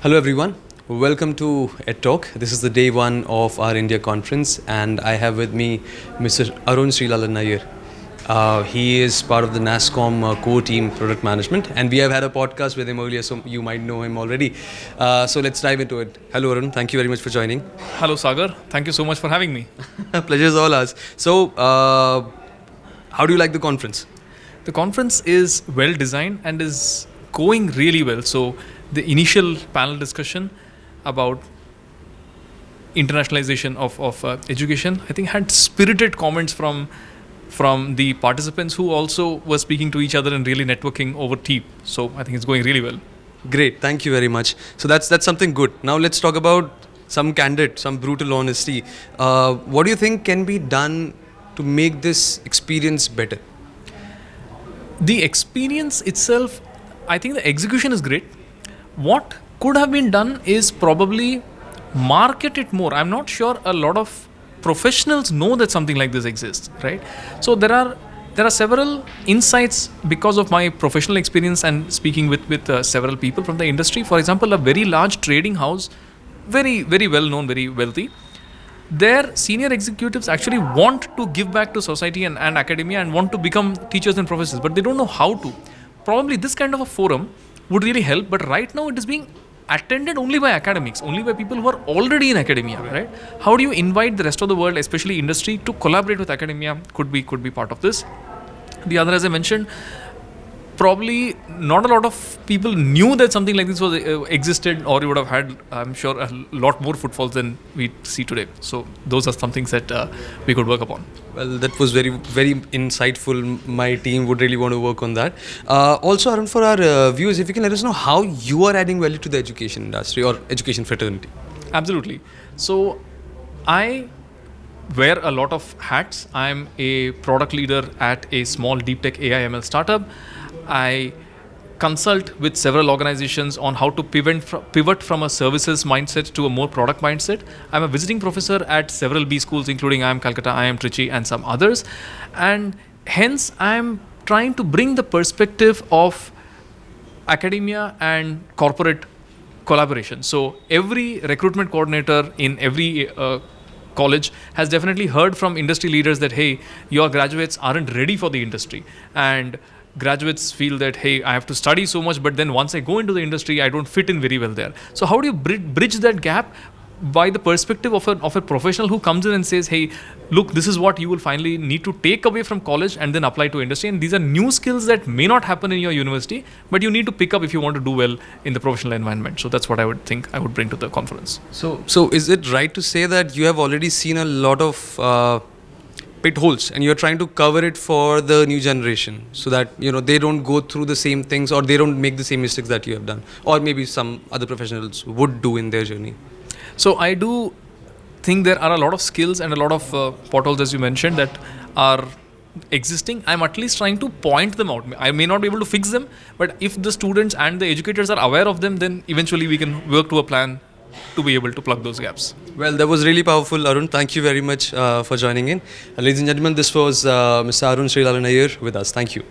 Hello everyone, welcome to EdTalk. This is the day one of our India conference and I have with me Mr. Arun sreelalan. He is part of the NASSCOM core team product management and we have had a podcast with him earlier, so you might know him already. So let's dive into it. Hello Arun, thank you very much for joining. Hello Sagar, thank you so much for having me. Pleasure is all ours. So how do you like the conference? The conference is well designed and is going really well. So the initial panel discussion about internationalization of education, I think had spirited comments from the participants who also were speaking to each other and really networking over tea. So I think it's going really well. Great, thank you very much. So that's something good. Now let's talk about some brutal honesty. What do you think can be done to make this experience better? The experience itself, I think the execution is great. What could have been done is probably market it more. I'm not sure a lot of professionals know that something like this exists, right? So there are several insights because of my professional experience and speaking with several people from the industry. For example, a very large trading house, very, very well known, very wealthy. Their senior executives actually want to give back to society and academia and want to become teachers and professors, but they don't know how to. Probably this kind of a forum would really help, but right now it is being attended only by academics, only by people who are already in academia, right? How do you invite the rest of the world, especially industry, to collaborate with academia could be part of this. The other, as I mentioned, probably not a lot of people knew that something like this was existed, or you would have had, I'm sure, a lot more footfalls than we see today. So those are some things that we could work upon. Well, that was very, very insightful. My team would really want to work on that. Also, Arun, for our viewers, if you can let us know how you are adding value to the education industry or education fraternity. Absolutely. So I wear a lot of hats. I'm a product leader at a small deep tech AI/ML startup. I consult with several organizations on how to pivot from a services mindset to a more product mindset. I'm a visiting professor at several B schools, including IIM Calcutta, IIM Trichy, and some others. And hence, I'm trying to bring the perspective of academia and corporate collaboration. So every recruitment coordinator in every college has definitely heard from industry leaders that, hey, your graduates aren't ready for the industry. And graduates feel that, hey, I have to study so much, but then once I go into the industry, I don't fit in very well there. So how do you bridge that gap by the perspective of a professional who comes in and says, hey, look, this is what you will finally need to take away from college and then apply to industry. And these are new skills that may not happen in your university, but you need to pick up if you want to do well in the professional environment. So that's what I would think I would bring to the conference. So is it right to say that you have already seen a lot of pit holes and you're trying to cover it for the new generation so that they don't go through the same things or they don't make the same mistakes that you have done, or maybe some other professionals would do in their journey? So I do think there are a lot of skills and a lot of potholes, as you mentioned, that are existing. I'm at least trying to point them out. I may not be able to fix them, but if the students and the educators are aware of them, then eventually we can work to a plan to be able to plug those gaps. Well, that was really powerful, Arun. Thank you very much for joining in. Ladies and gentlemen, this was Mr. Arun sreelalan with us. Thank you.